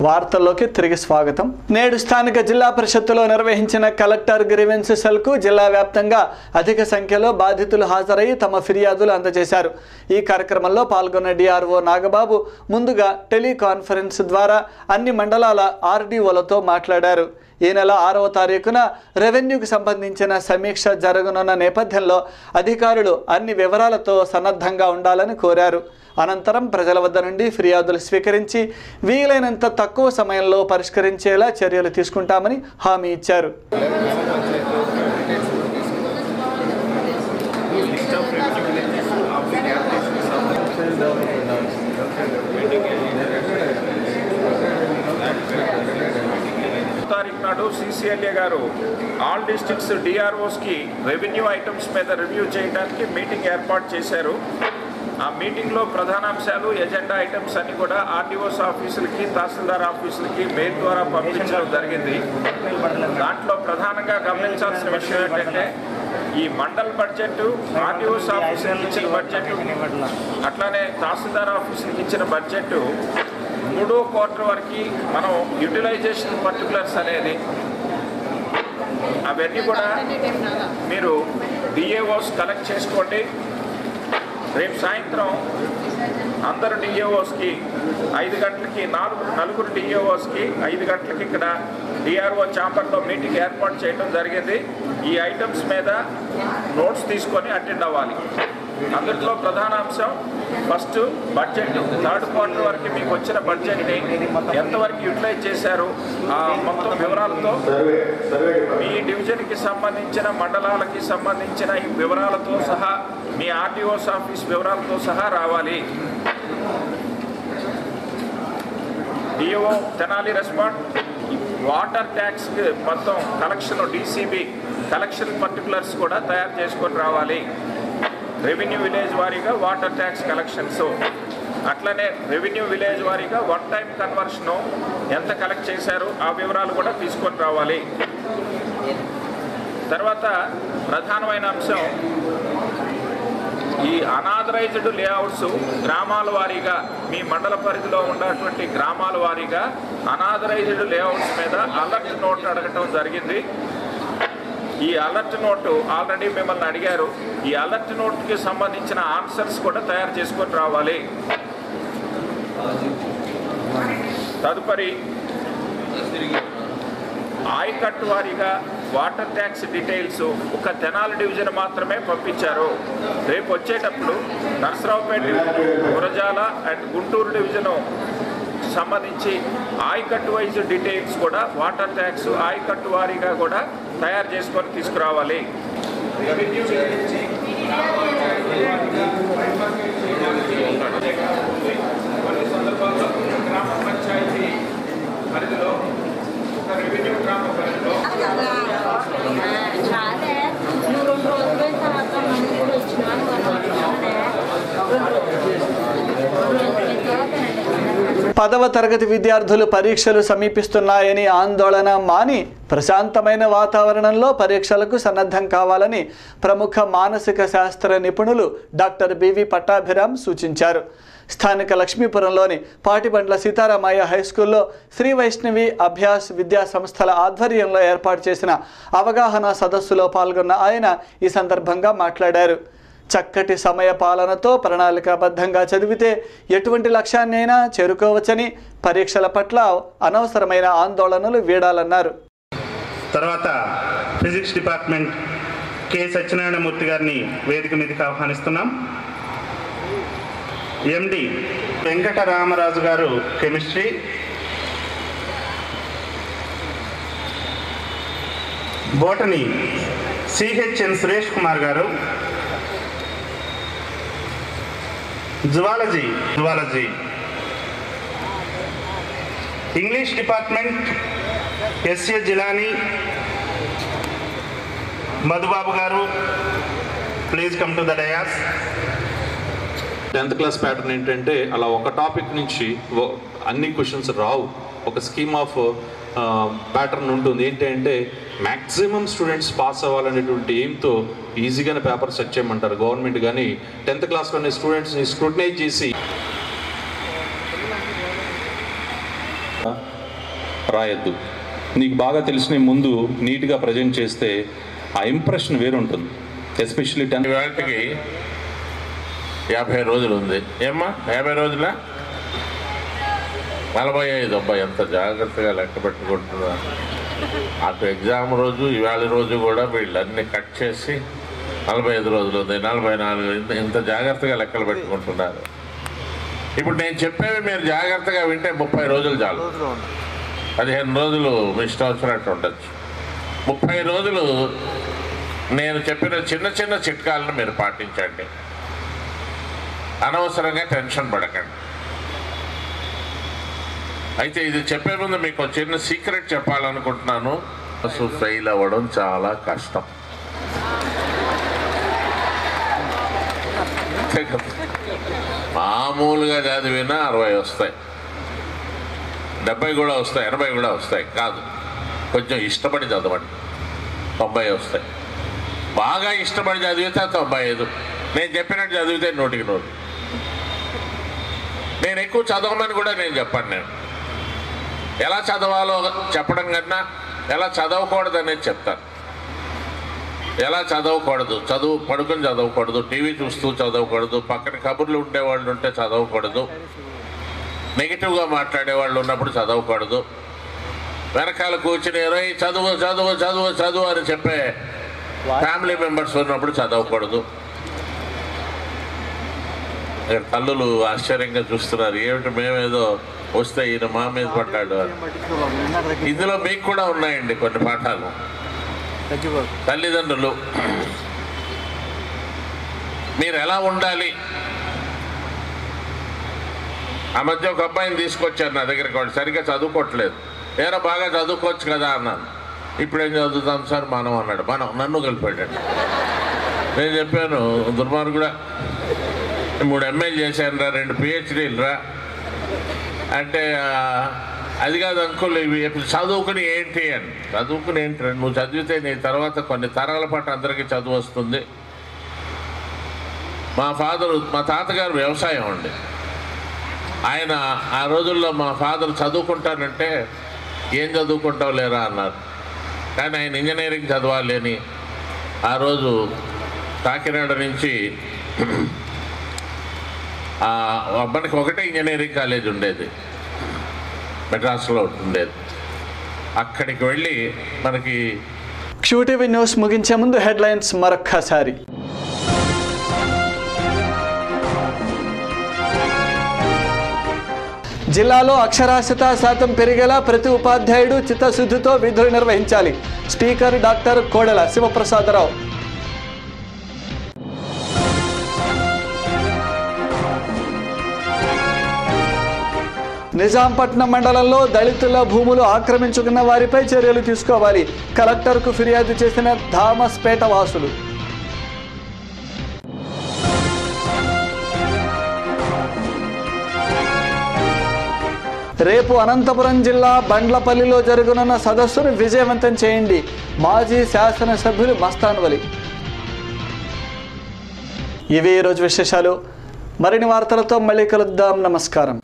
వార్తల్లోకి తిరిగి స్వాగతం. నేడు స్థానిక జిల్లా పరిషత్తులో నిర్వహించిన కలెక్టర్ గ్రీవెన్స్ సెల్కు జిల్లా వ్యాప్తంగా అధిక సంఖ్యలో బాధితులు హాజరై తమ ఫిర్యాదులు అందజేశారు. ఈ కార్యక్రమంలో పాల్గొన్న డిఆర్ఓ నాగబాబు ముందుగా టెలికాన్ఫరెన్స్ ద్వారా అన్ని మండలాల ఆర్డీఓలతో మాట్లాడారు. ఈ నెల 6వ తారీఖున రెవెన్యూకి సంబంధించిన సమీక్ష జరగనున్న నేపథ్యంలో అధికారులు అన్ని వివరాలతో సన్నద్ధంగా ఉండాలని కోరారు. అనంతరం ప్రజల వద్ద నుండి ఫిర్యాదులు స్వీకరించి వీలైనంత తక్కువ సమయంలో పరిష్కరించేలా చర్యలు తీసుకుంటామని హామీ ఇచ్చారు. నాడు సిసిఎల్ఏ గారు ఆల్ డిస్ట్రిక్ట్స్ డిఆర్ఓస్కి రెవెన్యూ ఐటమ్స్ మీద రివ్యూ చేయడానికి మీటింగ్ ఏర్పాటు చేశారు. ఆ మీటింగ్లో ప్రధానాంశాలు ఎజెండా ఐటమ్స్ అన్ని కూడా ఆర్డీఓస్ ఆఫీసులకి తహసీల్దార్ ఆఫీసులకి మెయిల్ ద్వారా పంపించడం జరిగింది. దాంట్లో ప్రధానంగా గమనించాల్సిన విషయం ఏంటంటే ఈ మండల్ బడ్జెట్, ఆర్డీఓస్ ఆఫీసులకి ఇచ్చిన బడ్జెట్, అట్లానే తహసీల్దార్ ఆఫీసులకి ఇచ్చిన బడ్జెట్ 3వ క్వార్టర్ వరకు మనం యూటిలైజేషన్ పర్టికులర్స్ అనేది అవన్నీ కూడా మీరు డిఏఓస్ కలెక్ట్ చేసుకోండి. రేపు సాయంత్రం అందరు డిఏఓస్కి 5 గంటలకి నలుగురు డిఏఓస్కి 5 గంటలకి ఇక్కడ డిఆర్ఓ ఛాంబర్లో మీటింగ్ ఏర్పాటు చేయడం జరిగింది. ఈ ఐటమ్స్ మీద నోట్స్ తీసుకొని అటెండ్ అవ్వాలి. అందులో ప్రధాన అంశం ఫస్ట్ బడ్జెట్, 3rd క్వార్టర్ వరకు మీకు వచ్చిన బడ్జెట్ని ఎంతవరకు యూటిలైజ్ చేశారు ఆ మొత్తం వివరాలతో మీ డివిజన్కి సంబంధించిన మండలాలకి సంబంధించిన ఈ వివరాలతో సహా మీ ఆర్డీఓస్ ఆఫీస్ వివరాలతో సహా రావాలి. DO Tenali respond water tax మొత్తం కలెక్షన్ డీసీబీ కలెక్షన్ పర్టికులర్స్ కూడా తయారు చేసుకొని రావాలి. రెవెన్యూ విలేజ్ వారీగా వాటర్ ట్యాక్స్ కలెక్షన్స్, అట్లనే రెవెన్యూ విలేజ్ వారీగా 1 టైం కన్వర్షను ఎంత కలెక్ట్ చేశారు ఆ వివరాలు కూడా తీసుకొని రావాలి. తర్వాత ప్రధానమైన అంశం ఈ అనాథరైజ్డ్ లేఅవుట్స్ గ్రామాల వారీగా మీ మండల పరిధిలో ఉన్నటువంటి గ్రామాల వారీగా అనాథరైజ్డ్ లేఅవుట్స్ మీద అలర్ట్ నోట్ అడగటం జరిగింది. ఈ అలర్ట్ నోటు ఆల్రెడీ మిమ్మల్ని అడిగారు. ఈ అలర్ట్ నోట్కి సంబంధించిన ఆన్సర్స్ కూడా తయారు చేసుకొని రావాలి. తదుపరి ఆయకట్టు వారీగా వాటర్ ట్యాక్స్ డీటెయిల్స్ ఒక తెనాలి డివిజన్ మాత్రమే పంపించారు. రేపు వచ్చేటప్పుడు Narasaraopet division, Gurazala and Guntur division సంబంధించి ఆయకట్టు వైజ్ డీటెయిల్స్ కూడా వాటర్ ట్యాక్స్ ఆయకట్టు వారీగా కూడా తయారు చేసుకొని తీసుకురావాలి. కొన్ని సందర్భాల్లో గ్రామ పంచాయతీ పరిధిలో ఒక రెవెన్యూ గ్రామ పరిధిలో పదవ తరగతి విద్యార్థులు పరీక్షలు సమీపిస్తున్నాయని ఆందోళన మాని ప్రశాంతమైన వాతావరణంలో పరీక్షలకు సన్నద్ధం కావాలని ప్రముఖ మానసిక శాస్త్ర నిపుణులు డాక్టర్ బివి పట్టాభిరామ్ సూచించారు. స్థానిక లక్ష్మీపురంలోని పాటిబండ్ల సీతారామయ్య హైస్కూల్లో శ్రీ వైష్ణవి అభ్యాస్ విద్యా సంస్థల ఆధ్వర్యంలో ఏర్పాటు చేసిన అవగాహన సదస్సులో పాల్గొన్న ఆయన ఈ సందర్భంగా మాట్లాడారు. చక్కటి సమయ పాలనతో ప్రణాళికాబద్ధంగా చదివితే ఎటువంటి లక్ష్యాన్నైనా చేరుకోవచ్చని, పరీక్షల పట్ల అనవసరమైన ఆందోళనలు వీడాలన్నారు. తర్వాత ఫిజిక్స్ డిపార్ట్మెంట్ కె సత్యనారాయణమూర్తి గారిని వేదిక మీదకి ఆహ్వానిస్తున్నాం. MD Venkataramaraju garu chemistry, botany CHN Suresh Kumar garu, zoology English department SA Jilani Madhubabu garu, please come to the dais. 10th class pattern ఏంటంటే అలా ఒక టాపిక్ నుంచి అన్ని క్వశ్చన్స్ రావు, ఒక స్కీమ్ ఆఫ్ ప్యాటర్న్ ఉంటుంది. ఏంటంటే మ్యాక్సిమం స్టూడెంట్స్ పాస్ అవ్వాలనేటువంటి ఎయిమ్తో ఈజీగానే పేపర్ సెట్ చేయమంటారు గవర్నమెంట్. కానీ 10th క్లాస్లోనే స్టూడెంట్స్ని స్క్రూటినైజ్ చేసి రాయొద్దు. నీకు బాగా తెలిసిన ముందు నీట్గా ప్రజెంట్ చేస్తే ఆ ఇంప్రెషన్ వేరుంటుంది. ఎస్పెషల్లీ 10 వాటికి 50 రోజులు ఉంది. ఏమ్మా 50 రోజుల 45. అబ్బాయి ఎంత జాగ్రత్తగా లెక్క పెట్టుకుంటున్నారు. అటు ఎగ్జామ్ రోజు ఇవాళ రోజు కూడా వీళ్ళన్నీ కట్ చేసి 45 రోజులు ఉంది, 44, ఇంత జాగ్రత్తగా లెక్కలు పెట్టుకుంటున్నారు. ఇప్పుడు నేను చెప్పేవి మీరు జాగ్రత్తగా వింటే 30 రోజులు చాలు. 15 రోజులు మీ ఇష్టం వచ్చినట్టు ఉండొచ్చు. 30 రోజులు నేను చెప్పిన చిన్న చిన్న చిట్కాలను మీరు పాటించండి. అనవసరంగా టెన్షన్ పడకండి. అయితే ఇది చెప్పే ముందు మీకు చిన్న సీక్రెట్ చెప్పాలనుకుంటున్నాను. అసలు ఫెయిల్ అవ్వడం చాలా కష్టం. మామూలుగా చదివినా 60 వస్తాయి, 70 కూడా వస్తాయి, 80 కూడా వస్తాయి. కాదు, కొంచెం ఇష్టపడి చదవండి, 90 వస్తాయి. బాగా ఇష్టపడి చదివితే 95. నేను చెప్పినట్టు చదివితే 100కి 100. నేను ఎక్కువ చదవమని కూడా నేను చెప్పాను. నేను ఎలా చదవాలో చెప్పడం కన్నా ఎలా చదవకూడదు అనేది చెప్తాను. ఎలా చదవకూడదు, పడుకొని చదవకూడదు, టీవీ చూస్తూ చదవకూడదు, పక్కన కబుర్లు ఉండేవాళ్ళు ఉంటే చదవకూడదు, నెగిటివ్గా మాట్లాడేవాళ్ళు ఉన్నప్పుడు చదవకూడదు, వెనకాల కూర్చుని చదువు చదువు చదువు చదువు అని చెప్పే ఫ్యామిలీ మెంబర్స్ ఉన్నప్పుడు చదవకూడదు. తల్లులు ఆశ్చర్యంగా చూస్తున్నారు, ఏమిటి మేమేదో వస్తే ఈయన మా మీద పడ్డాడు అని. ఇందులో మీకు కూడా ఉన్నాయండి కొన్ని పాఠాలు. తల్లిదండ్రులు మీరు ఎలా ఉండాలి. ఆ మధ్య ఒక అబ్బాయిని తీసుకొచ్చారు నా దగ్గరికి. వాడు సరిగ్గా చదువుకోవట్లేదు. ఏరా బాగా చదువుకోవచ్చు కదా అన్నాను. ఇప్పుడేం చదువుతాం సార్ మనం అన్నాడు. మనం నన్ను కలిపాడండి. నేను చెప్పాను, దుర్మార్గుడా, 3 MA చేశాను రా, 2 PhDలు రా అంటే, అది కాదు అంకుల్, ఇవి చదువుకుని ఏంటి అని. చదువుకుని ఏంటి, నువ్వు చదివితే నీ తర్వాత కొన్ని తరాల పాటు అందరికీ చదువు వస్తుంది. మా తాతగారు వ్యవసాయం అండి. ఆయన ఆ రోజుల్లో మా ఫాదర్ చదువుకుంటానంటే ఏం చదువుకుంటావు లేరా అన్నారు. కానీ ఆయన ఇంజనీరింగ్ చదవాలి అని ఆ రోజు కాకినాడ నుంచి మనకి ఒకటే ఇంజనీరింగ్ కాలేజ్ ఉండేది, మెడ్రాస్లో ఉండేది. అక్కడికి వెళ్ళి మనకి QTV న్యూస్ ముగించే ముందు హెడ్లైన్స్ మరొక్కసారి. జిల్లాలో అక్షరాస్యత శాతం పెరిగేలా ప్రతి ఉపాధ్యాయుడు చిత్తశుద్ధితో విధులు నిర్వహించాలి. Speaker doctor Kodela Sivaprasadarao. నిజాంపట్నం మండలంలో దళితుల భూములు ఆక్రమించుకున్న వారిపై చర్యలు తీసుకోవాలి. కలెక్టర్కు ఫిర్యాదు చేసిన ధామస్పేట వాసులు. రేపు అనంతపురం జిల్లా బండ్లపల్లిలో జరగనున్న సదస్సును విజయవంతం చేయండి. మాజీ శాసనసభ్యులు మస్తాన్ వలి. ఇవి ఈరోజు విశేషాలు. మరిన్ని వార్తలతో మళ్ళీ కలుద్దాం. నమస్కారం.